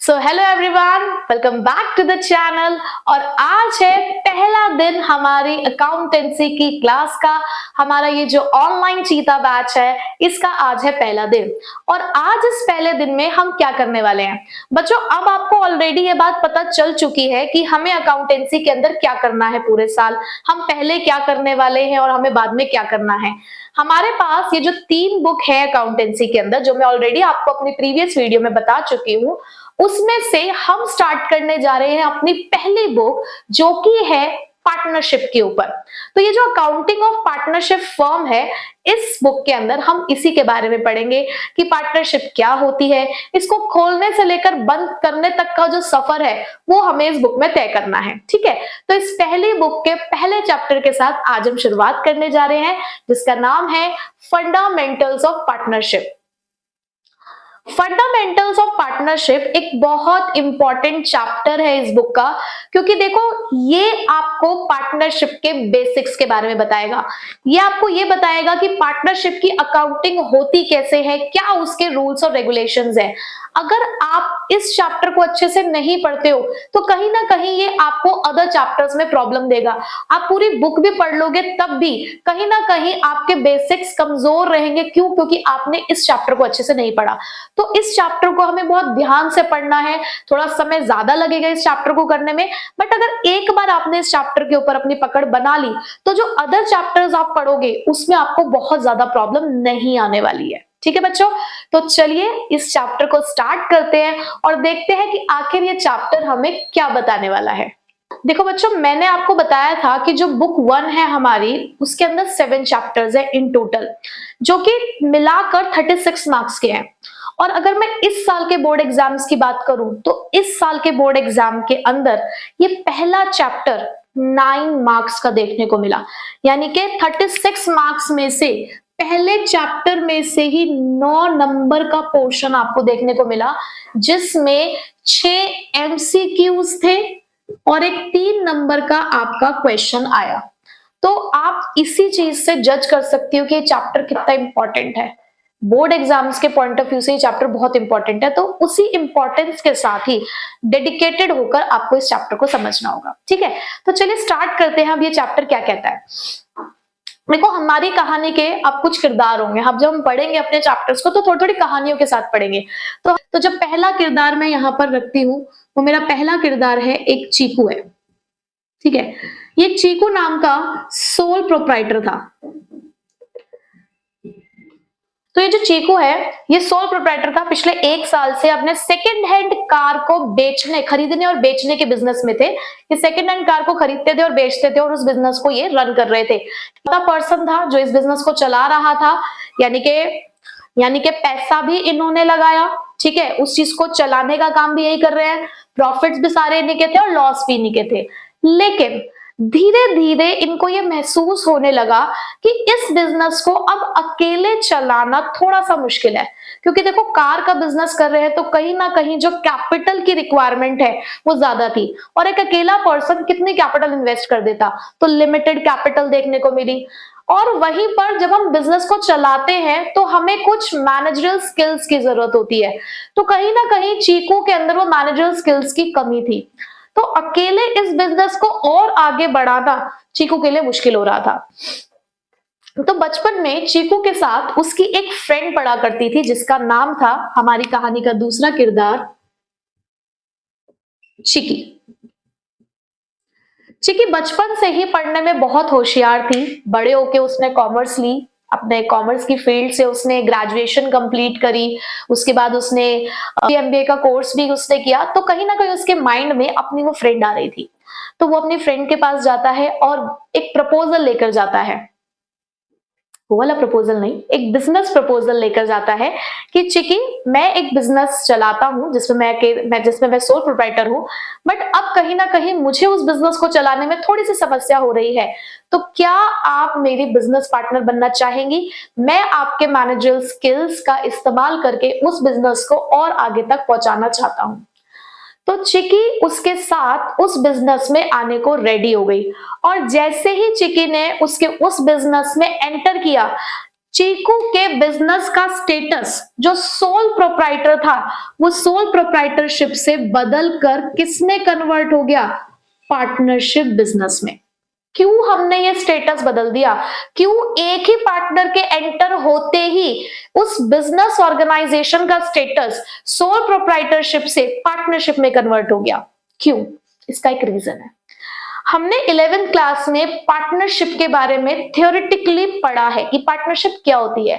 So hello everyone, welcome back to the channel. और आज है पहला दिन हमारी अकाउंटेंसी की क्लास का। हमारा ये जो ऑनलाइन चीता बैच है, इसका आज है पहला दिन। और आज इस पहले दिन में हम क्या करने वाले हैं बच्चों, अब आपको ऑलरेडी ये बात पता चल चुकी है कि हमें अकाउंटेंसी के अंदर क्या करना है पूरे साल, हम पहले क्या करने वाले हैं और हमें बाद में क्या करना है। हमारे पास ये जो 3 बुक है अकाउंटेंसी के अंदर, जो मैं ऑलरेडी आपको अपनी प्रीवियस वीडियो में बता चुकी हूँ, उसमें से हम स्टार्ट करने जा रहे हैं अपनी पहली बुक, जो कि है पार्टनरशिप के ऊपर। तो ये जो अकाउंटिंग ऑफ पार्टनरशिप फर्म है, इस बुक के अंदर हम इसी के बारे में पढ़ेंगे कि पार्टनरशिप क्या होती है, इसको खोलने से लेकर बंद करने तक का जो सफर है वो हमें इस बुक में तय करना है। ठीक है, तो इस पहली बुक के पहले चैप्टर के साथ आज हम शुरुआत करने जा रहे हैं, जिसका नाम है fundamentals of partnership. Fundamentals of partnership एक बहुत इंपॉर्टेंट चैप्टर है इस बुक का, क्योंकि देखो ये आपको पार्टनरशिप के बेसिक्स के बारे में बताएगा। ये आपको ये बताएगा कि पार्टनरशिप की अकाउंटिंग होती कैसे है, क्या उसके रूल्स और रेगुलेशंस है। अगर आप इस चैप्टर को अच्छे से नहीं पढ़ते हो तो कहीं ना कहीं ये आपको अदर चैप्टर्स में प्रॉब्लम देगा। आप पूरी बुक भी पढ़ लोगे तब भी कहीं ना कहीं आपके बेसिक्स कमजोर रहेंगे। क्यों? क्योंकि आपने इस चैप्टर को अच्छे से नहीं पढ़ा। तो इस चैप्टर को हमें बहुत ध्यान से पढ़ना है। थोड़ा समय ज्यादा लगेगा इस चैप्टर को करने में, बट अगर एक बार आपने इस चैप्टर के ऊपर अपनी पकड़ बना ली तो जो अदर चैप्टर्स आप पढ़ोगे उसमें आपको बहुत ज्यादा प्रॉब्लम नहीं आने वाली है। ठीक है बच्चों, तो चलिए इस चैप्टर को स्टार्ट करते हैं और देखते हैं कि आखिर ये चैप्टर हमें क्या बताने वाला है। देखो बच्चों, मैंने आपको बताया था कि जो बुक 1 है हमारी, उसके अंदर 7 चैप्टर्स है इन टोटल, जो कि मिलाकर 36 मार्क्स के हैं। और अगर मैं इस साल के बोर्ड एग्जाम्स की बात करूं तो इस साल के बोर्ड एग्जाम के अंदर ये पहला चैप्टर 9 मार्क्स का देखने को मिला। यानी कि 36 मार्क्स में से पहले चैप्टर में से ही 9 नंबर का पोर्शन आपको देखने को मिला, जिसमें 6 MCQs थे और एक 3 नंबर का आपका क्वेश्चन आया। तो आप इसी चीज से जज कर सकते हो कि ये चैप्टर कितना इंपॉर्टेंट है। बोर्ड एग्जाम्स के पॉइंट ऑफ व्यू से ये चैप्टर बहुत इंपॉर्टेंट है, तो उसी इंपॉर्टेंस के साथ ही डेडिकेटेड होकर आपको इस चैप्टर को समझना होगा। ठीक है, तो चलिए स्टार्ट करते हैं। अब ये चैप्टर क्या कहता है। देखो, हमारी कहानी के अब कुछ किरदार होंगे। अब जब हम पढ़ेंगे अपने चैप्टर्स को तो थोड़ी थोड़ी कहानियों के साथ पढ़ेंगे। तो जब पहला किरदार मैं यहाँ पर रखती हूँ, वो मेरा पहला किरदार है, एक चीकू है। ठीक है, ये चीकू नाम का सोल प्रोप्राइटर था। तो ये जो चीकू है, ये सोल प्रोप्राइटर था। पिछले 1 साल से अपने सेकेंड हैंड कार को खरीदने और बेचने के बिजनेस में थे। ये सेकेंड हैंड कार को खरीदते थे और बेचते थे और उस बिजनेस को ये रन कर रहे थे। पर्सन था जो इस बिजनेस को चला रहा था, यानी कि पैसा भी इन्होंने लगाया। ठीक है, उस चीज को चलाने का काम भी यही कर रहे हैं। प्रॉफिट्स भी सारे इन्हीं के थे और लॉस भी इन्हीं के थे। लेकिन धीरे धीरे इनको ये महसूस होने लगा कि इस बिजनेस को अब अकेले चलाना थोड़ा सा मुश्किल है। क्योंकि देखो, कार का बिजनेस कर रहे हैं तो कहीं ना कहीं जो कैपिटल की रिक्वायरमेंट है वो ज्यादा थी, और एक अकेला पर्सन कितनी कैपिटल इन्वेस्ट कर देता, तो लिमिटेड कैपिटल देखने को मिली। और वहीं पर जब हम बिजनेस को चलाते हैं तो हमें कुछ मैनेजरियल स्किल्स की जरूरत होती है। तो कहीं ना कहीं चीकू के अंदर वो मैनेजरियल स्किल्स की कमी थी। तो अकेले इस बिजनेस को और आगे बढ़ाना चीकू के लिए मुश्किल हो रहा था। तो बचपन में चीकू के साथ उसकी एक फ्रेंड पढ़ा करती थी, जिसका नाम था हमारी कहानी का दूसरा किरदार, चिकी। चिकी बचपन से ही पढ़ने में बहुत होशियार थी। बड़े होके उसने कॉमर्स ली। अपने कॉमर्स की फील्ड से उसने ग्रेजुएशन कंप्लीट करी। उसके बाद उसने MBA का कोर्स भी उसने किया। तो कहीं ना कहीं उसके माइंड में अपनी वो फ्रेंड आ रही थी। तो वो अपनी फ्रेंड के पास जाता है और एक प्रपोजल लेकर जाता है। वो वाला प्रपोजल नहीं, एक बिजनेस प्रपोजल लेकर जाता है कि चिकी, मैं एक बिजनेस चलाता हूं जिसमें मैं सोल प्रोप्राइटर हूं, बट अब कहीं ना कहीं मुझे उस बिजनेस को चलाने में थोड़ी सी समस्या हो रही है। तो क्या आप मेरी बिजनेस पार्टनर बनना चाहेंगी? मैं आपके मैनेजरियल स्किल्स का इस्तेमाल करके उस बिजनेस को और आगे तक पहुंचाना चाहता हूं। तो चिकी उसके साथ उस बिजनेस में आने को रेडी हो गई। और जैसे ही चिकी ने उसके उस बिजनेस में एंटर किया, चीकू के बिजनेस का स्टेटस जो सोल प्रोप्राइटर था वो सोल प्रोप्राइटरशिप से बदल कर किसमें कन्वर्ट हो गया? पार्टनरशिप बिजनेस में। क्यों हमने ये स्टेटस बदल दिया? क्यों एक ही पार्टनर के एंटर होते ही उस बिजनेस ऑर्गेनाइजेशन का स्टेटस सोल प्रोप्राइटरशिप से पार्टनरशिप में कन्वर्ट हो गया? क्यों? इसका एक रीजन है। हमने 11th क्लास में पार्टनरशिप के बारे में थ्योरेटिकली पढ़ा है कि पार्टनरशिप क्या होती है।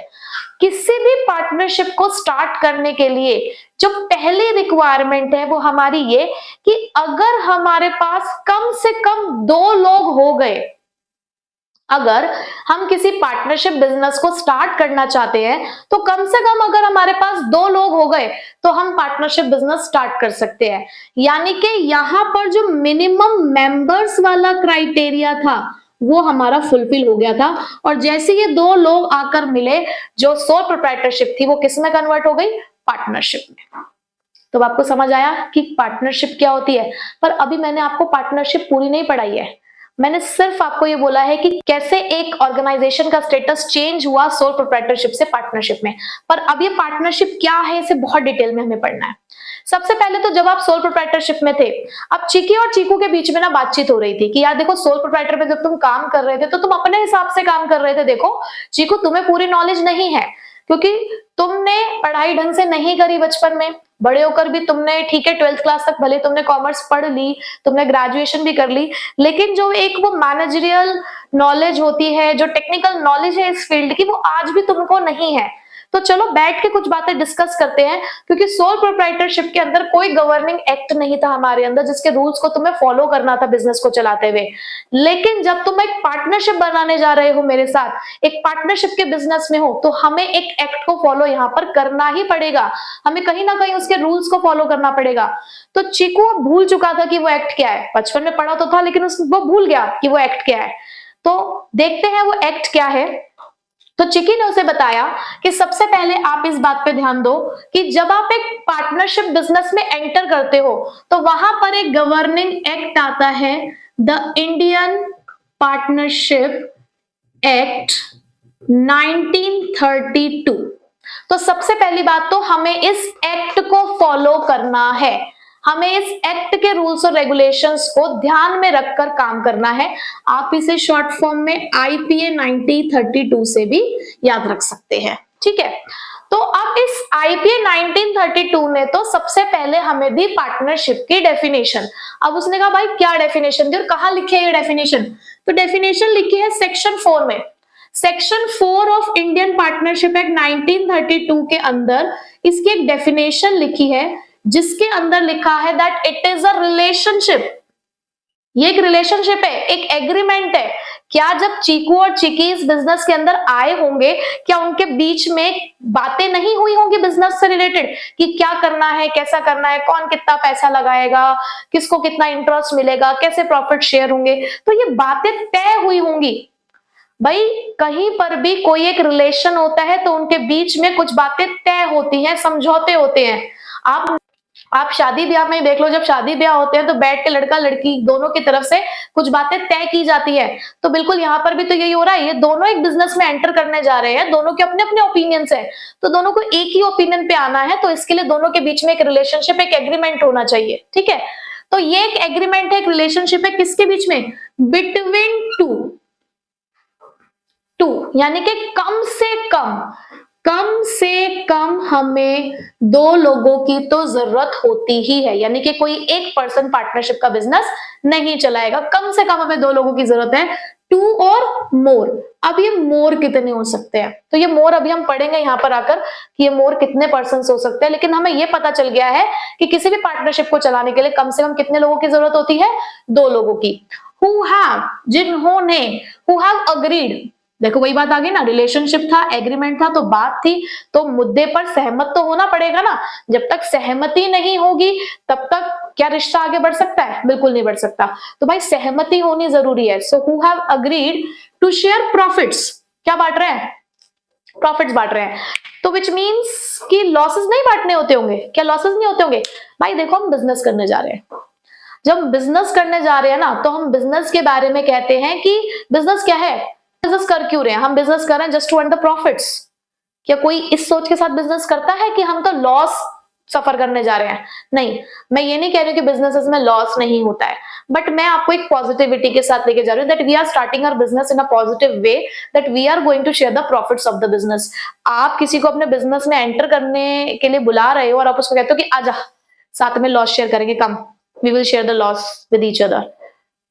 किसी भी पार्टनरशिप को स्टार्ट करने के लिए जो पहली रिक्वायरमेंट है वो हमारी ये कि अगर हमारे पास कम से कम 2 लोग हो गए, अगर हम किसी पार्टनरशिप बिजनेस को स्टार्ट करना चाहते हैं तो कम से कम अगर हमारे पास 2 लोग हो गए तो हम पार्टनरशिप बिजनेस स्टार्ट कर सकते हैं। यानी कि यहां पर जो मिनिमम मेंबर्स वाला क्राइटेरिया था वो हमारा फुलफिल हो गया था, और जैसे ये 2 लोग आकर मिले, जो सोल प्रोप्राइटरशिप थी वो किस में कन्वर्ट हो गई? पार्टनरशिप में। तो आपको समझ आया कि पार्टनरशिप क्या होती है। पर अभी मैंने आपको पार्टनरशिप पूरी नहीं पढ़ाई है, मैंने सिर्फ आपको ये बोला है कि कैसे एक ऑर्गेनाइजेशन का स्टेटस चेंज हुआ सोल प्रोप्राइटरशिप से पार्टनरशिप में। पर अब ये पार्टनरशिप क्या है इसे बहुत डिटेल में हमें पढ़ना है। सबसे पहले तो जब आप सोल प्रोप्राइटरशिप में थे, अब चिकी और चीकू के बीच में ना बातचीत हो रही थी कि यार देखो सोल प्रोप्राइटर पे जब तुम काम कर रहे थे तो तुम अपने हिसाब से काम कर रहे थे, देखो चीकू तुम्हें पूरी नॉलेज नहीं है क्योंकि तुमने पढ़ाई ढंग से नहीं करी बचपन में, बड़े होकर भी तुमने ठीक है 12th क्लास तक भले तुमने कॉमर्स पढ़ ली, तुमने ग्रेजुएशन भी कर ली, लेकिन जो एक वो मैनेजरियल नॉलेज होती है, जो टेक्निकल नॉलेज है इस फील्ड की, वो आज भी तुमको नहीं है। तो चलो बैठ के कुछ बातें डिस्कस करते हैं, क्योंकि सोल प्रोप्राइटरशिप के अंदर कोई गवर्निंग एक्ट नहीं था हमारे अंदर जिसके रूल्स को तुम्हें फॉलो करना था बिजनेस को चलाते हुए। लेकिन जब तुम एक पार्टनरशिप बनाने जा रहे हो मेरे साथ, एक पार्टनरशिप के बिजनेस में हो, तो हमें एक एक्ट को फॉलो यहाँ पर करना ही पड़ेगा, हमें कहीं ना कहीं उसके रूल्स को फॉलो करना पड़ेगा। तो चीकू भूल चुका था कि वो एक्ट क्या है, बचपन में पढ़ा तो था लेकिन वो भूल गया कि वो एक्ट क्या है। तो देखते हैं वो एक्ट क्या है। तो चिकी ने उसे बताया कि सबसे पहले आप इस बात पे ध्यान दो कि जब आप एक पार्टनरशिप बिजनेस में एंटर करते हो तो वहां पर एक गवर्निंग एक्ट आता है, द इंडियन पार्टनरशिप एक्ट 1932। तो सबसे पहली बात तो हमें इस एक्ट को फॉलो करना है, हमें इस एक्ट के रूल्स और रेगुलेशंस को ध्यान में रखकर काम करना है। आप इसे शॉर्ट फॉर्म में आईपीए 1932 से भी याद रख सकते हैं, ठीक है। तो अब इस आईपीए 1932 ने तो सबसे पहले हमें दी पार्टनरशिप की डेफिनेशन। अब उसने कहा भाई क्या डेफिनेशन दी और कहां लिखी है ये डेफिनेशन? तो डेफिनेशन लिखी है सेक्शन 4 में। Section 4 of Indian partnership act 1932 के अंदर इसकी एक डेफिनेशन लिखी है जिसके अंदर लिखा है that it is a relationship. ये एक रिलेशनशिप है, एक एग्रीमेंट है। क्या जब चीकू और चिकी इस बिजनेस के अंदर आए होंगे, क्या उनके बीच में बातें नहीं हुई होंगी बिजनेस से रिलेटेड कि क्या करना है, कैसा करना है, कौन कितना पैसा लगाएगा, किसको कितना इंटरेस्ट मिलेगा, कैसे प्रॉफिट शेयर होंगे? तो ये बातें तय हुई होंगी। भाई कहीं पर भी कोई एक रिलेशन होता है तो उनके बीच में कुछ बातें तय होती हैं, समझौते होते हैं। आप शादी ब्याह में देख लो, जब शादी ब्याह होते हैं तो बैठ के लड़का लड़की दोनों की तरफ से कुछ बातें तय की जाती है। तो बिल्कुल यहाँ पर भी तो यही हो रहा है, ये दोनों एक बिजनेस में एंटर करने जा रहे हैं, दोनों के अपने अपने ओपिनियंस हैं, तो दोनों को एक ही ओपिनियन पे आना है। तो इसके लिए दोनों के बीच में एक रिलेशनशिप, एक एग्रीमेंट होना चाहिए, ठीक है। तो ये एक एग्रीमेंट है, एक रिलेशनशिप है, किसके बीच में? बिटवीन टू, यानी कि कम से कम हमें 2 लोगों की तो जरूरत होती ही है, यानी कि कोई एक पर्सन पार्टनरशिप का बिजनेस नहीं चलाएगा, कम से कम हमें 2 लोगों की जरूरत है, 2 और मोर। अब ये मोर कितने हो सकते हैं? तो ये मोर अभी हम पढ़ेंगे यहाँ पर आकर कि ये मोर कितने पर्सन हो सकते हैं, लेकिन हमें ये पता चल गया है कि किसी भी पार्टनरशिप को चलाने के लिए कम से कम कितने लोगों की जरूरत होती है? 2 लोगों की। जिन्होंने अग्रीड, देखो वही बात आ गई ना, रिलेशनशिप था, एग्रीमेंट था, तो बात थी, तो मुद्दे पर सहमत तो होना पड़ेगा ना। जब तक सहमति नहीं होगी तब तक क्या रिश्ता आगे बढ़ सकता है? बिल्कुल नहीं बढ़ सकता। तो भाई सहमति होनी जरूरी है। So who have agreed to share profits, क्या बांट रहे हैं? प्रॉफिट्स बांट रहे हैं। तो विच मीन्स कि लॉसेस नहीं बांटने होते होंगे। क्या लॉसेस नहीं होते होंगे? भाई देखो हम बिजनेस करने जा रहे हैं, जब बिजनेस करने जा रहे हैं ना तो हम बिजनेस के बारे में कहते हैं कि बिजनेस क्या है? बिजनेस कर क्यों रहे हैं? हम बिजनेस कर रहे हैं just to earn the profits. क्या कोई इस सोच के साथ बिजनेस करता है कि हम तो लॉस सफर करने जा रहे हैं? नहीं, मैं ये नहीं कह रही हूँ कि बिजनेसेस में लॉस नहीं होता है, बट मैं आपको एक पॉजिटिविटी के साथ लेके जा रही हूँ that we are starting our business in a positive way, that we are going to share the profits of the business. आप किसी को अपने बिजनेस में एंटर करने के लिए बुला रहे हो और आप उसको कहते हो कि आजा साथ में लॉस शेयर करेंगे, come we will share the loss with each other.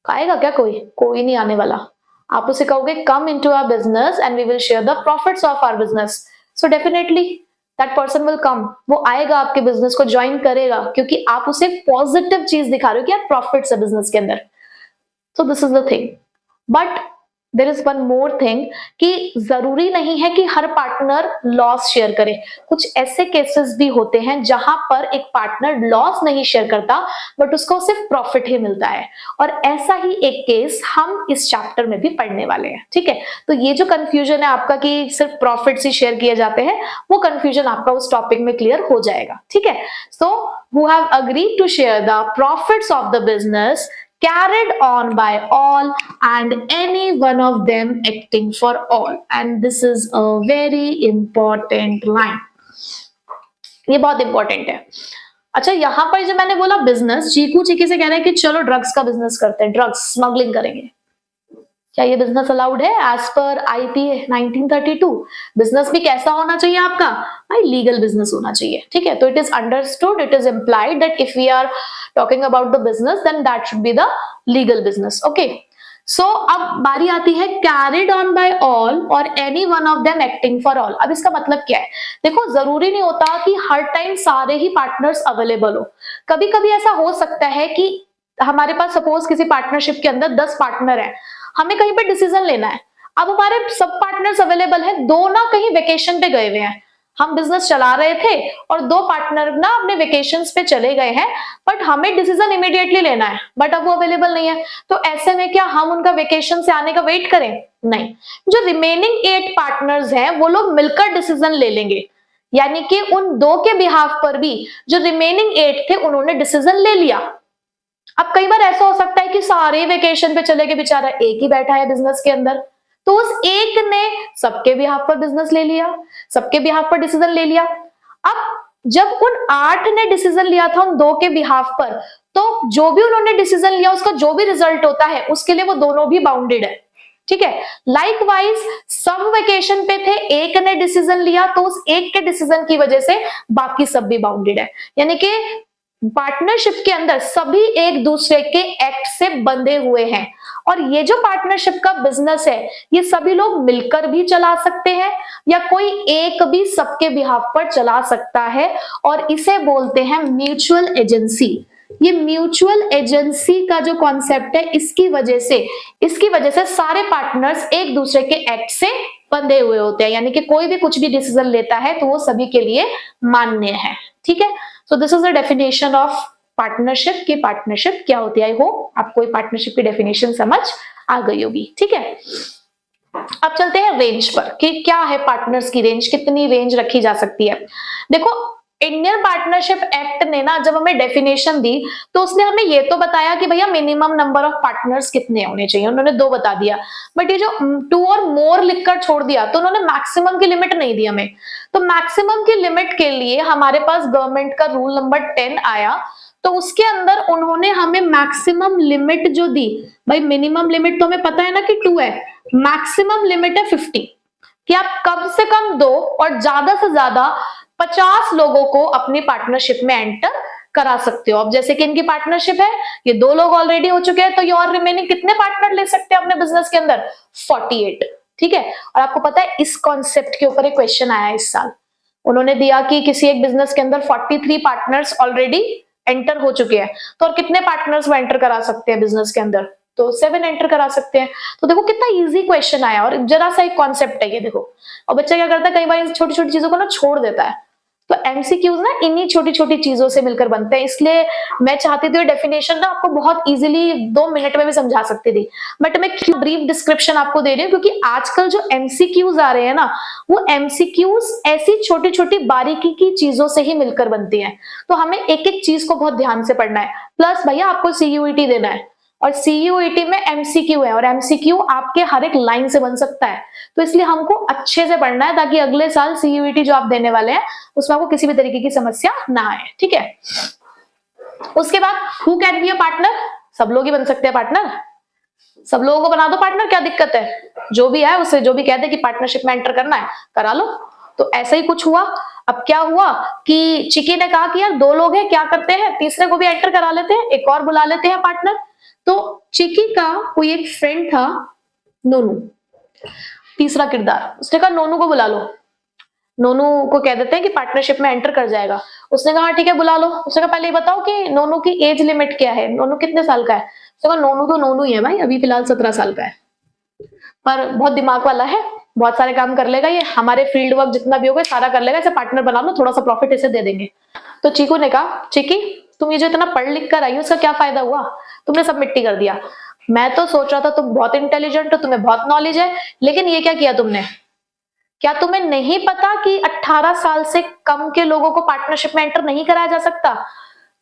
आएगा क्या कोई? कोई नहीं आने वाला। आप उसे कहोगे come into our business and we will share the profits of our business, so definitely that person will come. वो आएगा, आपके बिजनेस को ज्वाइन करेगा, क्योंकि आप उसे पॉजिटिव चीज दिखा रहे हो कि यार प्रॉफिट्स है बिजनेस के अंदर। So this is the thing. But there is one more thing कि जरूरी नहीं है कि हर पार्टनर लॉस शेयर करे। कुछ ऐसे केसेस भी होते हैं जहां पर एक पार्टनर लॉस नहीं शेयर करता बट उसको सिर्फ प्रॉफिट ही मिलता है, और ऐसा ही एक केस हम इस चैप्टर में भी पढ़ने वाले हैं। ठीक है, तो ये जो कंफ्यूजन है आपका कि सिर्फ प्रॉफिट्स ही शेयर किए जाते हैं, वो कंफ्यूजन आपका उस टॉपिक में क्लियर हो जाएगा। ठीक है, so who have agreed to share the profits of the business carried on by all and any one of them acting for all, and this is a very important line। ये बहुत important है। अच्छा, यहां पर जो मैंने बोला business, चीकू cheeky से कह रहे हैं कि चलो ड्रग्स का बिजनेस करते हैं, ड्रग्स स्मगलिंग करेंगे। क्या ये बिजनेस अलाउड है एज पर आईपी 1932? बिजनेस भी कैसा होना चाहिए आपका? भाई लीगल बिजनेस होना चाहिए। ठीक है, तो it is understood, it is implied that if we are talking about the business then that should be the legal business. Okay, so अब बारी आती है कैरिड ऑन बाय ऑल और any one of them acting for all. अब इसका मतलब क्या है? देखो, जरूरी नहीं होता कि हर टाइम सारे ही पार्टनर्स अवेलेबल हो। कभी कभी ऐसा हो सकता है कि हमारे पास सपोज किसी पार्टनरशिप के अंदर 10 पार्टनर है, हमें कहीं पे डिसीजन लेना है। अब हमारे सब पार्टनर्स अवेलेबल हैं, दो ना कहीं वेकेशन पे गए हुए हैं, हम बिजनेस चला रहे थे और दो पार्टनर ना अपने वेकेशंस पे चले गए हैं, बट हमें डिसीजन इमीडिएटली लेना है, बट अब वो अवेलेबल नहीं है। तो ऐसे में क्या हम उनका वेकेशन से आने का वेट करें? नहीं, जो रिमेनिंग 8 पार्टनर्स हैं वो लोग मिलकर डिसीजन ले लेंगे, यानी कि उन दो के बिहाफ पर भी जो रिमेनिंग 8 थे उन्होंने डिसीजन ले लिया। अब कई बार ऐसा हो सकता है कि सारे वेकेशन पे चले गए, बेचारा एक ही बैठा है बिजनेस के अंदर, तो उस एक ने सबके बिहाफ पर बिजनेस ले लिया, सबके बिहाफ पर डिसीजन ले लिया। अब जब उन 8 ने डिसीजन लिया था उन 2 के बिहाफ पर, तो जो भी उन्होंने डिसीजन लिया उसका जो भी रिजल्ट होता है उसके लिए वो दोनों भी बाउंडेड है। ठीक है, लाइकवाइज सब वेकेशन पे थे, एक ने डिसीजन लिया तो उस एक के डिसीजन की वजह से बाकी सब भी बाउंडेड है, यानी कि पार्टनरशिप के अंदर सभी एक दूसरे के एक्ट से बंधे हुए हैं। और ये जो पार्टनरशिप का बिजनेस है ये सभी लोग मिलकर भी चला सकते हैं या कोई एक भी सबके बिहाफ पर चला सकता है, और इसे बोलते हैं म्यूचुअल एजेंसी। ये म्यूचुअल एजेंसी का जो कॉन्सेप्ट है इसकी वजह से सारे पार्टनर्स एक दूसरे के एक्ट से बंधे हुए होते हैं, यानी कि कोई भी कुछ भी डिसीजन लेता है तो वो सभी के लिए मान्य है। ठीक है, so this is the definition of partnership की पार्टनरशिप क्या होती है। आई होप आपको पार्टनरशिप की डेफिनेशन समझ आ गई होगी। ठीक है, अब चलते हैं रेंज पर कि क्या है पार्टनर्स की रेंज, कितनी रेंज रखी जा सकती है। देखो, इंडियन पार्टनरशिप एक्ट ने ना जब हमें डेफिनेशन दी तो उसने हमें ये तो बताया कि भैया मिनिमम नंबर ऑफ पार्टनर्स कितने होने चाहिए, उन्होंने 2 बता दिया, बट ये जो 2 और मोर लिखकर छोड़ दिया तो उन्होंने मैक्सिमम की लिमिट नहीं दी हमें। तो मैक्सिमम की लिमिट के लिए हमारे पास गवर्नमेंट का रूल नंबर 10 आया, तो उसके अंदर उन्होंने हमें मैक्सिमम लिमिट जो दी, भाई मिनिमम लिमिट तो हमें पता है ना कि 2 है, मैक्सिमम लिमिट है 50, कि आप कम से कम 2 और ज्यादा से ज्यादा 50 लोगों को अपनी पार्टनरशिप में एंटर करा सकते हो। अब जैसे कि इनकी पार्टनरशिप है, ये 2 लोग ऑलरेडी हो चुके हैं, तो ये और रिमेनिंग कितने पार्टनर ले सकते हैं अपने बिजनेस के अंदर? 48। ठीक है, और आपको पता है इस कॉन्सेप्ट के ऊपर एक क्वेश्चन आया इस साल, उन्होंने दिया कि किसी एक बिजनेस के अंदर 43 पार्टनर्स ऑलरेडी एंटर हो चुके हैं, तो और कितने पार्टनर्स वो एंटर करा सकते हैं बिजनेस के अंदर? तो 7 एंटर करा सकते हैं। तो देखो कितना इजी क्वेश्चन आया, और जरा सा एक कॉन्सेप्ट है ये देखो। और बच्चा क्या करता है, कई बार छोटी छोटी चीजों को ना छोड़ देता है, तो एमसीक्यूज ना इन्हीं छोटी छोटी चीजों से मिलकर बनते हैं। इसलिए मैं चाहती थी डेफिनेशन ना आपको बहुत इजीली 2 मिनट में भी समझा सकती थी, बट मैं क्यों ब्रीफ डिस्क्रिप्शन आपको दे रही हूँ, क्योंकि आजकल जो एमसीक्यूज आ रहे हैं ना, वो एमसीक्यूज ऐसी छोटी छोटी बारीकी की चीजों से ही मिलकर बनती हैं। तो हमें एक एक चीज को बहुत ध्यान से पढ़ना है। प्लस भैया आपको सीयूईटी देना है, और सीयूईटी में एमसीक्यू है, और एमसीक्यू आपके हर एक लाइन से बन सकता है। तो इसलिए हमको अच्छे से पढ़ना है ताकि अगले साल सीयूईटी जो आप देने वाले हैं उसमें आपको किसी भी तरीके की समस्या ना आए, ठीक है। उसके बाद who can be a partner, सब लोग ही बन सकते हैं पार्टनर, सब लोगों को बना दो पार्टनर, क्या दिक्कत है। जो भी है उससे जो भी कहते हैं कि पार्टनरशिप में एंटर करना है करा लो। तो ऐसा ही कुछ हुआ। अब क्या हुआ कि चिकी ने कहा कि यार 2 लोग हैं, क्या करते हैं तीसरे को भी एंटर करा लेते हैं, एक और बुला लेते हैं पार्टनर। तो चिकी का कोई एक फ्रेंड था नोनू, तीसरा किरदार, उसने कहा नोनू को बुला लो, नोनू को कह देते हैं कि पार्टनरशिप में एंटर कर जाएगा। उसने कहा ठीक है बुला लो। उसने कहा पहले ये बताओ कि नोनू की एज लिमिट क्या है, नोनू कितने साल का है। उसने कहा नोनू तो नोनू ही है भाई, अभी फिलहाल 17 साल का है, पर बहुत दिमाग वाला है, बहुत सारे काम कर लेगा, ये हमारे फील्ड वर्क जितना भी होगा सारा कर लेगा, इसे पार्टनर बना लो, थोड़ा सा प्रॉफिट इसे दे देंगे। तो चीकू ने कहा चिकी तुम ये जो इतना पढ़ लिख कर आई हो उसका क्या फायदा हुआ, तुमने सब मिट्टी कर दिया। मैं तो सोच रहा था तुम बहुत इंटेलिजेंट हो, तुम्हें बहुत नॉलेज है, लेकिन ये क्या किया तुमने। क्या तुम्हें नहीं पता कि 18 साल से कम के लोगों को पार्टनरशिप में एंटर नहीं कराया जा सकता।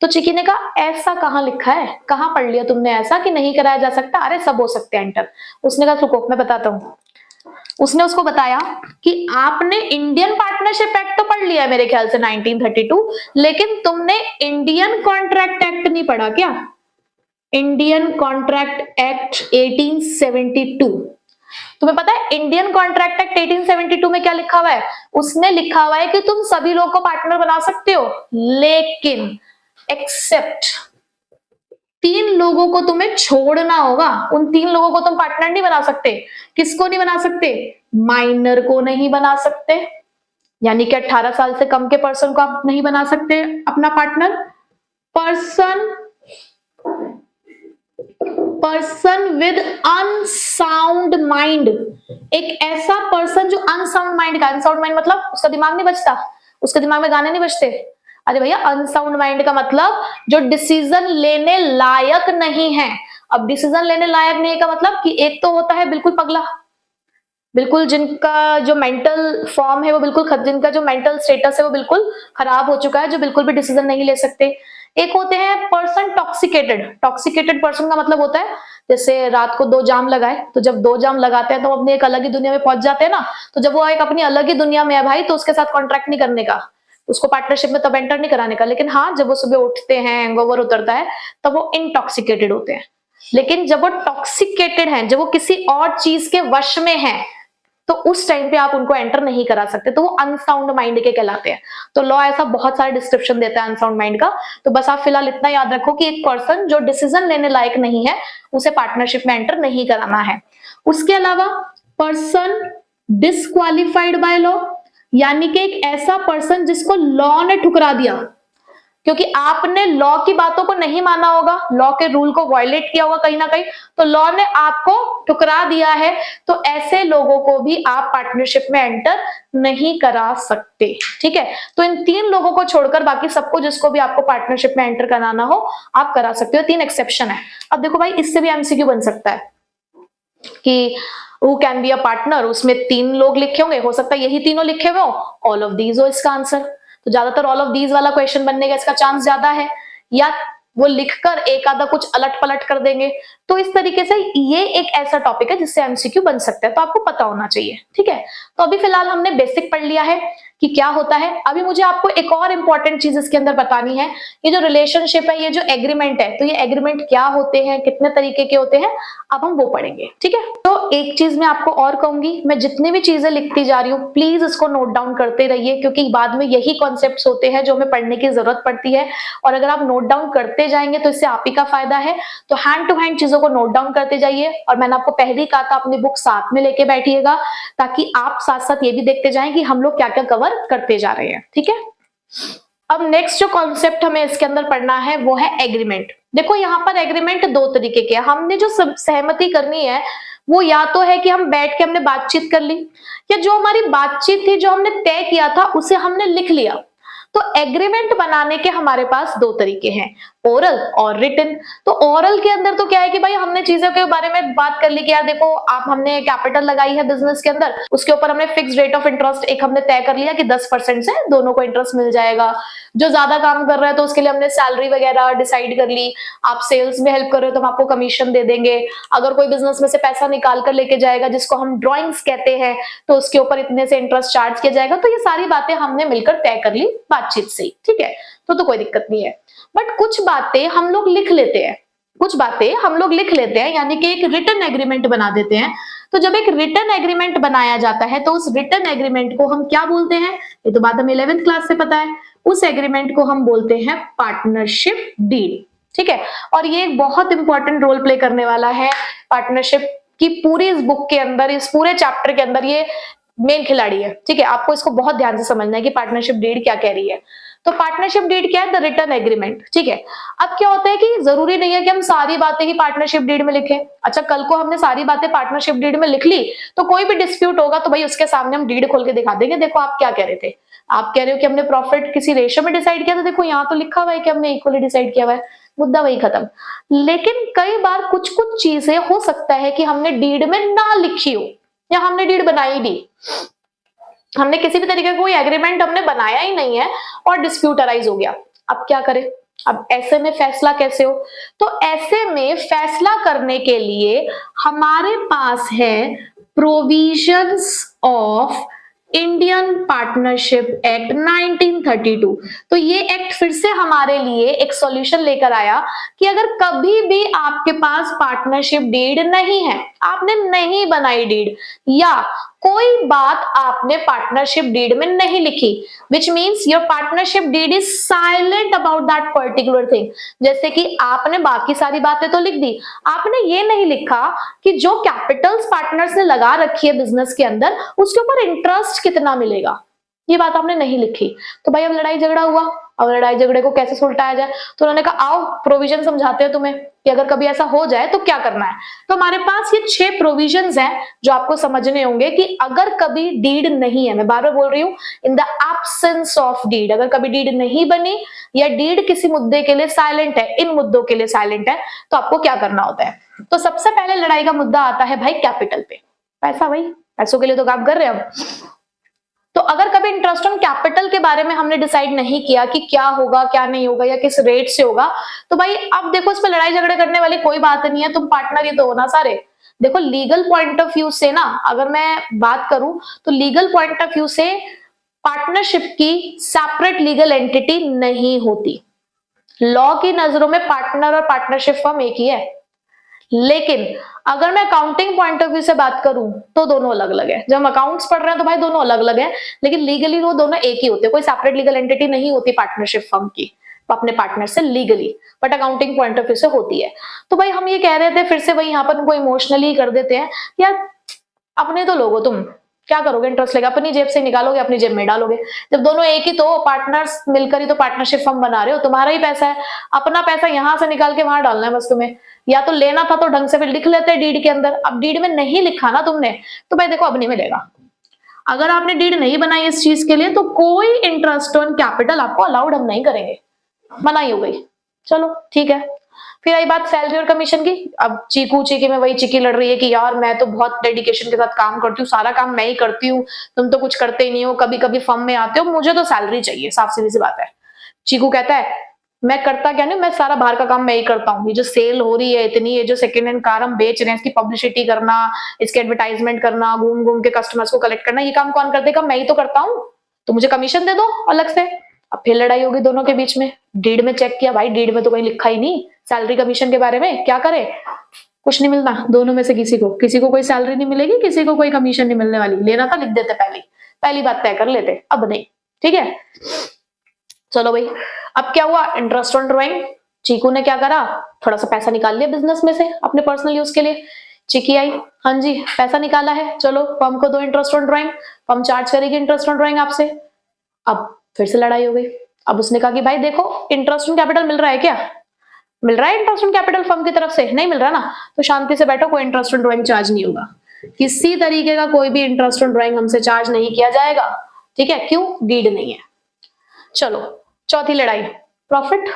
तो चिकी ने कहा ऐसा कहाँ लिखा है, कहाँ पढ़ लिया तुमने ऐसा कि नहीं कराया जा सकता, अरे सब हो सकते हैं एंटर। उसने कहा रुको मैं बताता हूँ। उसने उसको बताया कि आपने इंडियन पार्टनरशिप एक्ट तो पढ़ लिया है मेरे ख्याल से 1932, लेकिन तुमने इंडियन कॉन्ट्रैक्ट एक्ट नहीं पढ़ा क्या, इंडियन कॉन्ट्रैक्ट एक्ट 1872। तुम्हें पता है इंडियन कॉन्ट्रैक्ट एक्ट 1872 में क्या लिखा हुआ है, उसने लिखा हुआ है कि तुम सभी लोग को पार्टनर बना सकते हो, लेकिन एक्सेप्ट 3 लोगों को तुम्हें छोड़ना होगा, उन 3 लोगों को तुम पार्टनर नहीं बना सकते। किसको नहीं बना सकते, माइनर को नहीं बना सकते, यानी कि 18 साल से कम के पर्सन को आप नहीं बना सकते अपना partner. Person with unsound mind, एक ऐसा पर्सन जो अनसाउंड माइंड का, अनसाउंड माइंड मतलब उसका दिमाग नहीं बचता, उसके दिमाग में गाने नहीं बजते। अरे भैया अनसाउंड माइंड का मतलब जो डिसीजन लेने लायक नहीं है। अब डिसीजन लेने लायक नहीं का मतलब कि एक तो होता है बिल्कुल पगला, बिल्कुल जिनका जो मेंटल फॉर्म है वो बिल्कुल, जिनका जो मेंटल स्टेटस है वो बिल्कुल खराब हो चुका है, जो बिल्कुल भी डिसीजन नहीं ले सकते। एक होते हैं पर्सन टॉक्सिकेटेड, टॉक्सिकेटेड पर्सन का मतलब होता है जैसे रात को 2 जाम लगाए, तो जब 2 जाम लगाते हैं तो अपनी एक अलग ही दुनिया में पहुंच जाते हैं ना, तो जब वो एक अपनी अलग ही दुनिया में है भाई, तो उसके साथ कॉन्ट्रैक्ट नहीं करने का, उसको पार्टनरशिप में तब एंटर नहीं कराने का। लेकिन हाँ जब वो सुबह उठते हैं, हैंगओवर उतरता है, तब वो इंटॉक्सिकेटेड होते हैं। लेकिन जब वो टॉक्सिकेटेड हैं, जब वो किसी और चीज के वश में हैं, तो उस टाइम पे आप उनको एंटर नहीं करा सकते, तो वो अनसाउंड माइंड के कहलाते हैं। तो लॉ ऐसा बहुत सारा डिस्क्रिप्शन देता है अनसाउंड माइंड का। तो बस आप फिलहाल इतना याद रखो कि एक पर्सन जो डिसीजन लेने लायक नहीं है उसे पार्टनरशिप में एंटर नहीं कराना है। उसके अलावा पर्सन डिस्क्वालिफाइड बाय लॉ, यानी कि एक ऐसा पर्सन जिसको लॉ ने ठुकरा दिया, क्योंकि आपने लॉ की बातों को नहीं माना होगा, लॉ के रूल को वायलेट किया होगा कहीं ना कहीं, तो लॉ ने आपको ठुकरा दिया है, तो ऐसे लोगों को भी आप पार्टनरशिप में एंटर नहीं करा सकते। ठीक है, तो इन 3 लोगों को छोड़कर बाकी सबको, जिसको भी आपको पार्टनरशिप में एंटर कराना हो आप करा सकते हो। 3 एक्सेप्शन है। अब देखो भाई इससे भी एमसीक्यू बन सकता है कि who can be a partner, उसमें 3 लोग लिखे होंगे, हो सकता है यही तीनों लिखे हुए हो, ऑल ऑफ दीज हो इसका आंसर। तो ज्यादातर ऑल ऑफ दीज वाला क्वेश्चन बनने का इसका चांस ज्यादा है, या वो लिखकर एक आधा कुछ अलट पलट कर देंगे। तो इस तरीके से ये एक ऐसा टॉपिक है जिससे एमसीक्यू बन सकता है, तो आपको पता होना चाहिए। ठीक है, तो अभी फिलहाल हमने बेसिक पढ़ लिया है कि क्या होता है। अभी मुझे आपको एक और इंपॉर्टेंट चीज इसके अंदर बतानी है, ये जो रिलेशनशिप है, ये जो एग्रीमेंट है, तो ये एग्रीमेंट क्या होते हैं, कितने तरीके के होते हैं, अब हम वो पढ़ेंगे। ठीक है, तो एक चीज मैं आपको और कहूंगी, मैं जितनी भी चीजें लिखती जा रही हूँ प्लीज इसको नोट डाउन करते रहिए, क्योंकि बाद में यही कॉन्सेप्ट्स होते हैं जो हमें पढ़ने की जरूरत पड़ती है, और अगर आप नोट डाउन करते जाएंगे तो इससे आप ही का फायदा है। तो हैंड टू हैंड चीजों को नोट डाउन करते जाइए, और मैंने आपको पहले ही कहा था अपनी बुक साथ में लेके बैठिएगा, ताकि आप साथ साथ ये भी देखते जाएं कि हम लोग क्या क्या कवर करते जा रहे हैं। ठीक है, अब नेक्स्ट जो कॉन्सेप्ट हमें इसके अंदर पढ़ना है वो है एग्रीमेंट। देखो यहाँ पर एग्रीमेंट 2 तरीके के, हमने जो सहमति करनी है वो या तो है कि हम बैठ के हमने बातचीत कर ली, या जो हमारी बातचीत थी, जो हमने तय किया था उसे हमने लिख लिया। तो एग्रीमेंट बनाने के हमारे पास दो तरीके हैं, ओरल और रिटन। तो ओरल के अंदर तो क्या है कि भाई हमने चीजों के बारे में बात कर ली कि यार देखो आप हमने कैपिटल लगाई है बिजनेस के अंदर, उसके ऊपर हमने फिक्स रेट ऑफ इंटरेस्ट एक हमने तय कर लिया कि 10% से दोनों को इंटरेस्ट मिल जाएगा। जो ज्यादा काम कर रहा है तो उसके लिए हमने सैलरी वगैरह डिसाइड कर ली, आप सेल्स में हेल्प कर रहे हो तो हम आपको कमीशन दे देंगे। अगर कोई बिजनेस में से पैसा निकाल कर लेके जाएगा जिसको हम ड्रॉइंग्स कहते हैं तो उसके ऊपर इतने से इंटरेस्ट चार्ज किया जाएगा। तो ये सारी बातें हमने मिलकर तय कर ली बातचीत से, ठीक है, तो कोई दिक्कत नहीं है। बट कुछ बातें हम लोग लिख लेते हैं, कुछ बातें हम लोग लिख लेते हैं, यानी कि एक रिटन एग्रीमेंट बना देते हैं। तो जब एक रिटन एग्रीमेंट बनाया जाता है तो उस रिटन एग्रीमेंट को हम क्या बोलते हैं, ये तो बात हमें 11th क्लास से पता है। उस एग्रीमेंट को हम बोलते हैं पार्टनरशिप डीड, ठीक है। और ये एक बहुत इंपॉर्टेंट रोल प्ले करने वाला है पार्टनरशिप की पूरी इस बुक के अंदर, इस पूरे चैप्टर के अंदर ये मेन खिलाड़ी है, ठीक है। आपको इसको बहुत ध्यान से समझना है कि पार्टनरशिप डीड क्या कह रही है। तो पार्टनरशिप डीड क्या है, द रिटन एग्रीमेंट, ठीक है। अब क्या होता है कि जरूरी नहीं है कि हम सारी बातें ही पार्टनरशिप डीड में लिखें। अच्छा, कल को हमने सारी बातें पार्टनरशिप डीड में लिख ली तो कोई भी डिस्प्यूट होगा तो भाई उसके सामने हम डीड खोल के दिखा देंगे, देखो आप क्या कह रहे थे, आप कह रहे हो कि हमने प्रॉफिट किसी रेशियो में डिसाइड किया, तो देखो यहाँ तो लिखा हुआ है कि हमने इक्वली डिसाइड किया हुआ है, मुद्दा वही खत्म। लेकिन कई बार कुछ कुछ चीजें हो सकता है कि हमने डीड में ना लिखी हो या हमने डीड बनाई नहीं, हमने किसी भी तरीके का कोई एग्रीमेंट हमने बनाया ही नहीं है और डिस्प्यूट अराइज हो गया। अब क्या करें, अब ऐसे में फैसला कैसे हो, तो ऐसे में फैसला करने के लिए हमारे पास है provisions of Indian partnership act 1932। तो ये एक्ट फिर से हमारे लिए एक सॉल्यूशन लेकर आया कि अगर कभी भी आपके पास पार्टनरशिप डीड नहीं है, आपने नहीं बनाई डीड, या कोई बात आपने पार्टनरशिप डीड में नहीं लिखी, which means your partnership deed is silent about that particular thing. जैसे कि आपने बाकी सारी बातें तो लिख दी, आपने ये नहीं लिखा कि जो कैपिटल्स पार्टनर्स ने लगा रखी है बिजनेस के अंदर उसके ऊपर इंटरेस्ट कितना मिलेगा, ये बात आपने नहीं लिखी। तो भाई अब लड़ाई झगड़ा हुआ, अब लड़ाई झगड़े को कैसे सुलटाया जाए, तो उन्होंने कहा आओ प्रोविजन समझाते हैं तुम्हें कि अगर कभी ऐसा हो जाए तो क्या करना है। तो हमारे पास ये 6 प्रोविजंस हैं जो आपको समझने होंगे कि अगर कभी डीड नहीं है, मैं बार बार बोल रही हूँ, in the absence of deed, अगर कभी डीड नहीं बनी या डीड किसी मुद्दे के लिए साइलेंट है, इन मुद्दों के लिए साइलेंट है, तो आपको क्या करना होता है। तो सबसे पहले लड़ाई का मुद्दा आता है भाई कैपिटल पे, पैसा, भाई पैसों के लिए तो काम कर रहे हैं हम। तो अगर कभी इंटरेस्ट ऑन कैपिटल के बारे में हमने डिसाइड नहीं किया कि क्या होगा क्या नहीं होगा या किस रेट से होगा, तो भाई अब देखो इस पर लड़ाई झगड़े करने वाली कोई बात नहीं है, तुम पार्टनर ही तो हो ना सारे। देखो लीगल पॉइंट ऑफ व्यू से ना, अगर मैं बात करूं तो लीगल पॉइंट ऑफ व्यू से पार्टनरशिप की सेपरेट लीगल एंटिटी नहीं होती। लॉ की नजरों में पार्टनर और पार्टनरशिप फर्म एक ही है, लेकिन अगर मैं अकाउंटिंग पॉइंट ऑफ व्यू से बात करूं तो दोनों अलग अलग है। जब हम अकाउंट्स पढ़ रहे हैं तो भाई दोनों अलग अलग है, लेकिन लीगली वो दोनों एक ही होते हैं, कोई सेपरेट लीगल एंटिटी नहीं होती पार्टनरशिप फर्म की अपने पार्टनर से legally, but accounting point of view से होती है। तो भाई हम ये कह रहे थे, फिर से वही यहाँ पर उनको इमोशनली कर देते हैं, यार अपने तो लोगो, तुम क्या करोगे, इंटरेस्ट लेगा अपनी जेब से निकालोगे अपनी जेब में डालोगे। जब दोनों एक ही तो पार्टनर्स मिलकर ही तो पार्टनरशिप फर्म बना रहे हो, तुम्हारा ही पैसा है, अपना पैसा यहां से निकाल के वहां डालना है बस तुम्हें। या तो लेना था तो ढंग से फिर लिख लेते डीड के अंदर, अब डीड में नहीं लिखा ना तुमने, तो भाई देखो अब नहीं मिलेगा। अगर आपने डीड नहीं बनाई इस चीज के लिए तो कोई इंटरेस्ट ऑन कैपिटल आपको अलाउड हम नहीं करेंगे, मनाही हो गई। चलो ठीक है, फिर आई बात सैलरी और कमीशन की। अब चीकी में वही चिकी लड़ रही है कि यार मैं तो बहुत डेडिकेशन के साथ काम करती हूँ, सारा काम मैं ही करती हूँ, तुम तो कुछ करते ही नहीं हो, कभी कभी फर्म में आते हो, मुझे तो सैलरी चाहिए, साफ सीधी सी बात है। चीकू कहता है मैं करता क्या नहीं, मैं सारा बाहर का काम मैं ही करता हूँ, ये जो सेल हो रही है इतनी, ये जो सेकंड हैंड कार हम बेच रहे हैं इसकी पब्लिसिटी करना, इसके एडवर्टाइजमेंट करना, घूम घूम के कस्टमर्स को कलेक्ट करना, ये काम कौन कर देगा, मैं ही तो करता हूँ, तो मुझे कमीशन दे दो अलग से। अब फिर लड़ाई होगी दोनों के बीच में, डीड में चेक किया, भाई डीड में तो कहीं लिखा ही नहीं सैलरी कमीशन के बारे में, क्या करे, कुछ नहीं मिलता दोनों में से किसी को कोई सैलरी नहीं मिलेगी, किसी को कोई कमीशन नहीं मिलने वाली, लेना था लिख देते पहली बात तय कर लेते, अब नहीं, ठीक है। चलो भाई, अब क्या हुआ, इंटरेस्ट ऑन ड्राइंग, चीकू ने क्या करा, थोड़ा सा पैसा निकाल लिया बिजनेस में से अपने पर्सनल यूज के लिए। चिकी आई, हाँ जी पैसा निकाला है, चलो फर्म को दो interest on drawing, firm charge करेगी इंटरेस्ट ऑन ड्राइंग आपसे। अब फिर से लड़ाई हो गई, अब उसने कहा कि भाई देखो इंटरेस्ट ऑन कैपिटल मिल रहा है क्या, मिल रहा है इंटरेस्ट ऑन कैपिटल फर्म की तरफ से, नहीं मिल रहा ना, तो शांति से बैठो, कोई इंटरेस्ट ऑन ड्राइंग चार्ज नहीं होगा, किसी तरीके का कोई भी इंटरेस्ट ऑन ड्राइंग हमसे चार्ज नहीं किया जाएगा, ठीक है, क्यों, डीड नहीं है। चलो चौथी लड़ाई, प्रॉफिट।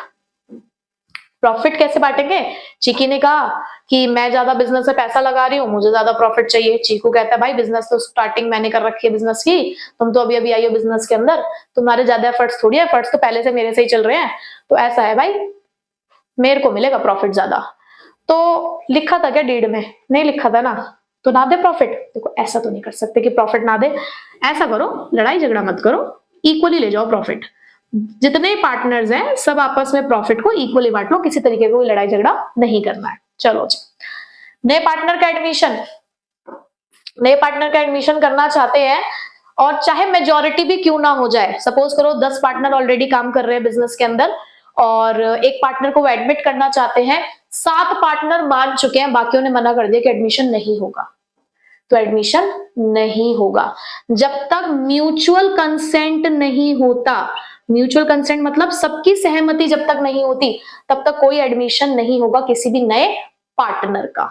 प्रॉफिट कैसे बांटेंगे? चीकी ने कहा कि मैं ज्यादा बिजनेस में पैसा लगा रही हूँ, मुझे ज्यादा प्रॉफिट चाहिए। चीकू कहता है भाई बिजनेस तो स्टार्टिंग मैंने कर रखी है बिजनेस की, तुम तो अभी अभी आई हो बिजनेस के अंदर, तुम्हारे ज्यादा एफर्ट्स थोड़ी है, एफर्ट्स तो पहले से मेरे से ही चल रहे हैं, तो ऐसा है भाई मेरे को मिलेगा प्रॉफिट ज्यादा। तो लिखा था क्या डीड में? नहीं लिखा था ना, तो ना दे प्रॉफिट। देखो ऐसा तो नहीं कर सकते कि प्रॉफिट ना दे, ऐसा करो लड़ाई झगड़ा मत करो, इक्वली ले जाओ प्रॉफिट। जितने पार्टनर्स हैं सब आपस में प्रॉफिट को इक्वली बांट लो, किसी तरीके का कोई लड़ाई झगड़ा नहीं करना है। चलो जी, नए पार्टनर का एडमिशन, नए पार्टनर का एडमिशन करना चाहते हैं और चाहे मेजॉरिटी भी क्यों ना हो जाए, सपोज करो 10 पार्टनर ऑलरेडी काम कर रहे हैं बिजनेस के अंदर और एक पार्टनर को एडमिट करना चाहते हैं, 7 पार्टनर मान चुके हैं, बाकियों ने मना कर दिया कि एडमिशन नहीं होगा, तो एडमिशन नहीं होगा जब तक म्यूचुअल कंसेंट नहीं होता। म्यूचुअल कंसेंट मतलब सबकी सहमति जब तक नहीं होती तब तक कोई एडमिशन नहीं होगा किसी भी नए पार्टनर का,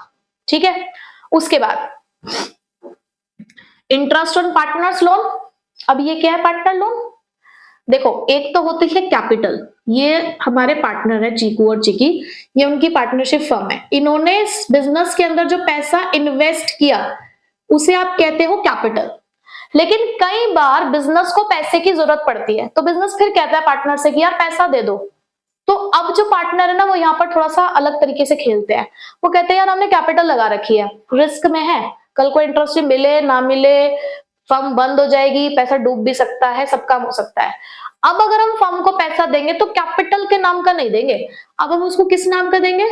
ठीक है। उसके बाद इंटरेस्ट ऑन पार्टनर्स लोन। अब ये क्या है पार्टनर लोन? देखो एक तो होती है कैपिटल, ये हमारे पार्टनर है चीकू और चिकी, ये उनकी पार्टनरशिप फर्म है, इन्होंने बिजनेस के अंदर जो पैसा इन्वेस्ट किया उसे आप कहते हो कैपिटल। लेकिन कई बार बिजनेस को पैसे की जरूरत पड़ती है तो बिजनेस फिर कहता है पार्टनर से कि यार पैसा दे दो, तो अब जो पार्टनर है ना वो यहाँ पर थोड़ा सा अलग तरीके से खेलते हैं, वो कहते हैं यार हमने कैपिटल लगा रखी है, रिस्क में है, कल को इंटरेस्ट मिले ना मिले, फर्म बंद हो जाएगी, पैसा डूब भी सकता है, सब काम हो सकता है। अब अगर हम फर्म को पैसा देंगे तो कैपिटल के नाम का नहीं देंगे, अब हम उसको किस नाम का देंगे?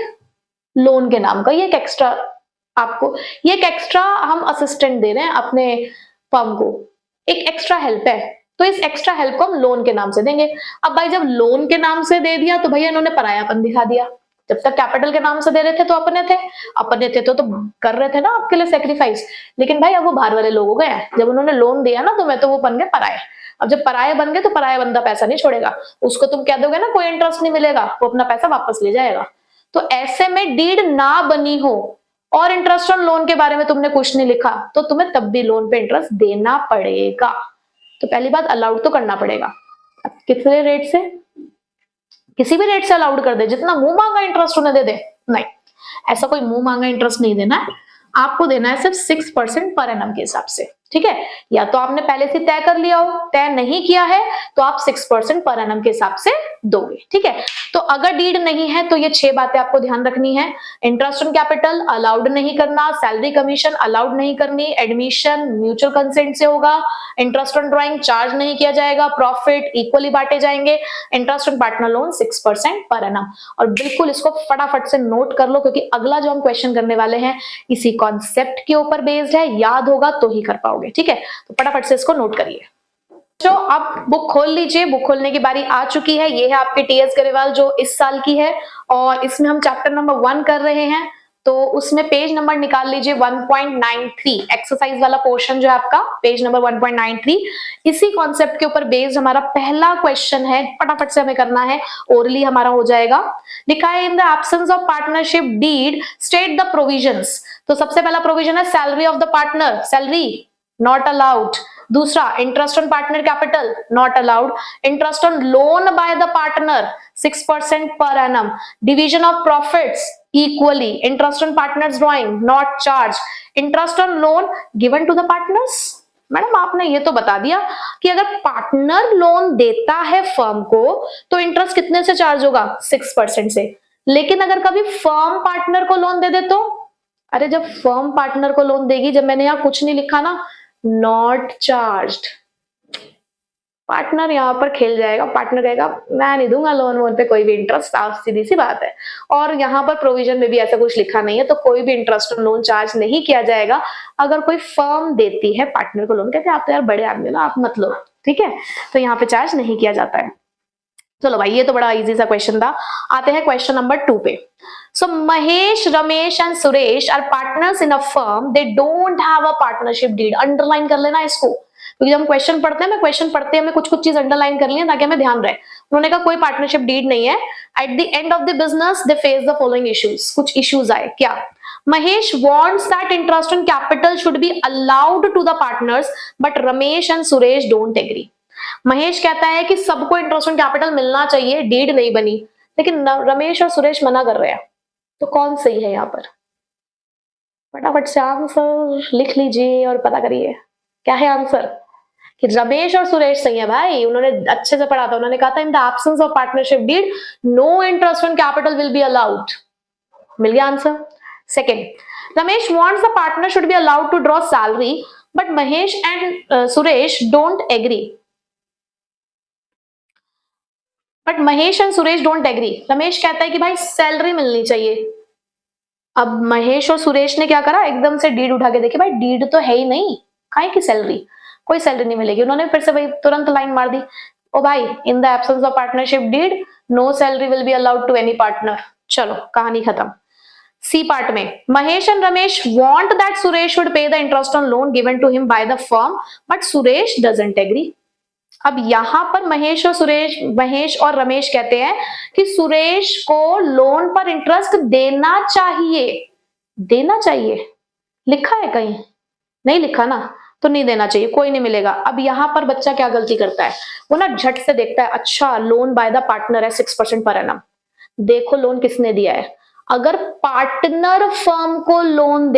लोन के नाम का। ये एक एक्स्ट्रा आपको, ये एक एक्स्ट्रा हम असिस्टेंट दे रहे हैं अपने फर्म को, एक एक्स्ट्रा हेल्प है, तो इस एक्स्ट्रा हेल्प को हम लोन के नाम से देंगे। अब भाई जब लोन के नाम से दे दिया तो भैया इन्होंने परायापन दिखा दिया, जब तक कैपिटल के नाम से दे रहे थे तो अपने थे, अपने थे तो कर रहे थे ना आपके लिए सेक्रीफाइस, लेकिन भाई अब वो बाहर वाले लोग हो गए, जब उन्होंने लोन दिया ना तो मैं तो वो बन गए पराये। अब जब पराये बन गए तो पराया बंदा पैसा नहीं छोड़ेगा, उसको तुम कह दोगे ना कोई इंटरेस्ट नहीं मिलेगा, वो अपना पैसा वापस ले जाएगा। तो ऐसे में डीड ना बनी हो और इंटरेस्ट ऑन लोन के बारे में तुमने कुछ नहीं लिखा तो तुम्हें तब भी लोन पे इंटरेस्ट देना पड़ेगा। तो पहली बात अलाउड तो करना पड़ेगा, कितने रेट से? किसी भी रेट से अलाउड कर दे, जितना मुंह मांगा इंटरेस्ट उन्हें दे दे, नहीं, ऐसा कोई मुंह मांगा इंटरेस्ट नहीं देना है, आपको देना है सिर्फ 6% पर एनम के हिसाब से, ठीक है। या तो आपने पहले से तय कर लिया हो, तय नहीं किया है तो आप 6% पर एनम के हिसाब से दोगे, ठीक है। तो अगर डीड नहीं है तो ये 6 बातें आपको ध्यान रखनी है, इंटरेस्ट ऑन कैपिटल अलाउड नहीं करना, सैलरी कमीशन अलाउड नहीं करनी, एडमिशन म्यूचुअल कंसेंट से होगा, इंटरेस्ट ऑन ड्राइंग चार्ज नहीं किया जाएगा, प्रॉफिट इक्वली बांटे जाएंगे, interest on partner loan 6% per annum. और बिल्कुल इसको फटाफट से नोट कर लो क्योंकि अगला जो हम क्वेश्चन करने वाले हैं इसी कॉन्सेप्ट के ऊपर बेस्ड है, याद होगा तो ही कर पाओगे, ठीक है। तो फटाफट से इसको नोट करिए। तो अब बुक खोल लीजिए, बुक खोलने की बारी आ चुकी है, ये है आपके टीएस गरेवाल जो इस साल की है और इसमें हम चैप्टर नंबर 1 कर रहे हैं, तो उसमें पेज नंबर निकाल लीजिए 1.93, एक्सरसाइज वाला पोर्शन जो है आपका पेज नंबर 1.93, इसी कॉन्सेप्ट के ऊपर बेस्ड हमारा पहला क्वेश्चन है, फटाफट से हमें करना है, ओरली हमारा हो जाएगा। लिखा है in the absence of partnership deed state the provisions, तो सबसे पहला प्रोविजन है salary of the partner, salary not allowed. दूसरा interest on partner capital not allowed, interest on loan by the partner 6% per annum, division of profits equally, interest on partners drawing not charge, interest on loan given to the partners. Madam आपने ये तो बता दिया कि अगर partner loan देता है firm को तो इंटरेस्ट कितने से चार्ज होगा? 6% से, लेकिन अगर कभी फर्म पार्टनर को लोन दे दे तो, अरे जब फर्म पार्टनर को लोन देगी, जब मैंने यहाँ कुछ नहीं लिखा ना नॉट चार्ज्ड, पार्टनर यहाँ पर खेल जाएगा, पार्टनर कहेगा मैं नहीं दूंगा लोन वोन पे कोई भी इंटरेस्ट, साफ सीधी सी बात है। और यहाँ पर प्रोविजन में भी ऐसा कुछ लिखा नहीं है, तो कोई भी इंटरेस्ट ऑन लोन चार्ज नहीं किया जाएगा अगर कोई फर्म देती है पार्टनर को लोन। कहते हैं आप तो यार बड़े आदमी हो, आप मत लो, ठीक है, तो यहाँ पे चार्ज नहीं किया जाता है। चलो भाई ये तो बड़ा इजी सा क्वेश्चन था। आते हैं क्वेश्चन नंबर 2 पे। So Mahesh, Ramesh and Suresh are partners in a firm, they don't have a partnership deed. Underline कर लेना इसको, क्योंकि जब हम क्वेश्चन पढ़ते हैं, मैं क्वेश्चन पढ़ते हैं हमें कुछ कुछ चीज अंडरलाइन कर ली ताकि हमें ध्यान रहे। उन्होंने कहा कोई पार्टनरशिप डीड नहीं है। At the end of the business they face the following issues, कुछ इश्यूज आए। क्या? Mahesh wants that interest on capital should be allowed to the partners, but Ramesh and Suresh don't agree. Mahesh कहता है कि सबको interest on capital मिलना चाहिए, deed नहीं बनी, लेकिन रमेश और सुरेश मना कर रहे हैं। तो कौन सही है यहाँ पर? फटाफट से आंसर लिख लीजिए और पता करिए क्या है आंसर। कि रमेश और सुरेश सही है भाई, उन्होंने अच्छे से पढ़ा था, उन्होंने कहा था in the absence of partnership deed no interest on capital will be allowed. मिल गया answer. Second, Ramesh wants the partner should be allowed to draw salary but Mahesh and Suresh don't agree. But Mahesh and Suresh don't agree. Ramesh कहता है कि भाई salary मिलनी चाहिए। अब महेश और सुरेश ने क्या करा, एकदम से डीड उठा के देखी, भाई डीड तो है ही नहीं, काहे की सैलरी, कोई सैलरी नहीं मिलेगी। उन्होंने फिर से भाई तुरंत लाइन मार दी, ओ भाई in the absence of partnership deed no salary will be allowed to any partner. चलो कहानी खत्म। सी पार्ट में, Mahesh and Ramesh want that Suresh should pay the interest on loan given to him by the firm but Suresh doesn't agree. अब यहां पर महेश और रमेश कहते हैं कि सुरेश को लोन पर इंटरेस्ट देना चाहिए। लिखा है कहीं? नहीं लिखा ना, तो नहीं देना चाहिए, कोई नहीं मिलेगा। अब यहां पर बच्चा क्या गलती करता है, वो ना झट से देखता है, अच्छा लोन बाय द पार्टनर है 6% पर एनम, देखो लोन किसने दिया है। अगर पार्टनर फर्म को लोन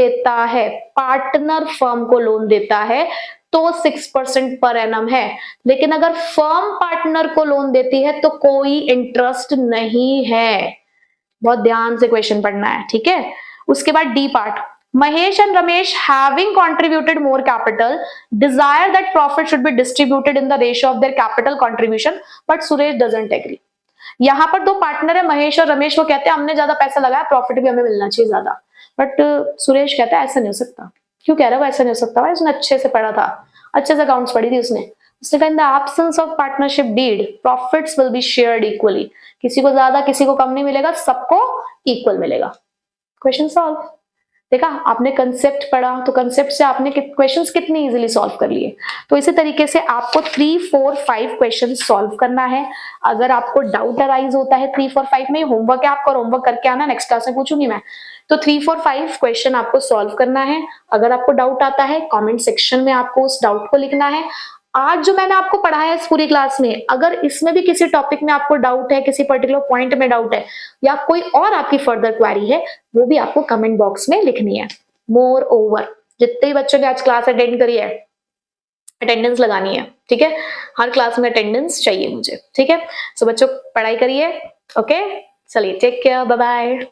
देता है तो 6% पर एनम है, लेकिन अगर फर्म पार्टनर को लोन देती है तो कोई इंटरेस्ट नहीं है। बहुत ध्यान से क्वेश्चन पढ़ना है, ठीक है। उसके बाद D part, Mahesh and Ramesh having contributed more capital desire that profit should be distributed in the ratio of their capital contribution but Suresh doesn't agree. यहाँ पर दो पार्टनर है महेश और रमेश, वो कहते हैं हमने ज्यादा पैसा लगाया, प्रॉफिट भी हमें मिलना चाहिए ज्यादा, बट सुरेश कहता है ऐसा नहीं हो सकता। क्यों कह रहा है वो ऐसा नहीं हो सकता? भाई उसने अच्छे से पढ़ा था, अच्छे से अकाउंट्स पढ़ी थी उसने कहा in the absence of partnership deed profits will be shared equally, किसी को ज्यादा किसी को कम नहीं मिलेगा, सबको इक्वल मिलेगा। Question solve. देखा आपने कंसेप्ट पढ़ा तो कंसेप्ट से आपने क्वेश्चंस कितनी इजीली सॉल्व कर लिए। तो इसी तरीके से आपको 3, 4, 5 क्वेश्चन सॉल्व करना है। अगर आपको डाउट अराइज होता है 3, 4, 5 में, होमवर्क है आपका, होमवर्क करके आना, नेक्स्ट क्लास में पूछूंगी मैं। तो 3, 4, 5 क्वेश्चन आपको सॉल्व करना है। अगर आपको डाउट आता है कमेंट सेक्शन में आपको उस डाउट को लिखना है। आज जो मैंने आपको पढ़ाया इस पूरी क्लास में, अगर इसमें भी किसी टॉपिक में आपको डाउट है, किसी पर्टिकुलर पॉइंट में डाउट है या कोई और आपकी फर्दर क्वेरी है, वो भी आपको कमेंट बॉक्स में लिखनी है। मोर ओवर जितने भी बच्चों ने आज क्लास अटेंड करी है, अटेंडेंस लगानी है, ठीक है। हर क्लास में अटेंडेंस चाहिए मुझे, ठीक है। सो बच्चों पढ़ाई करिए, ओके। चलिए टेक केयर, बाय बाय।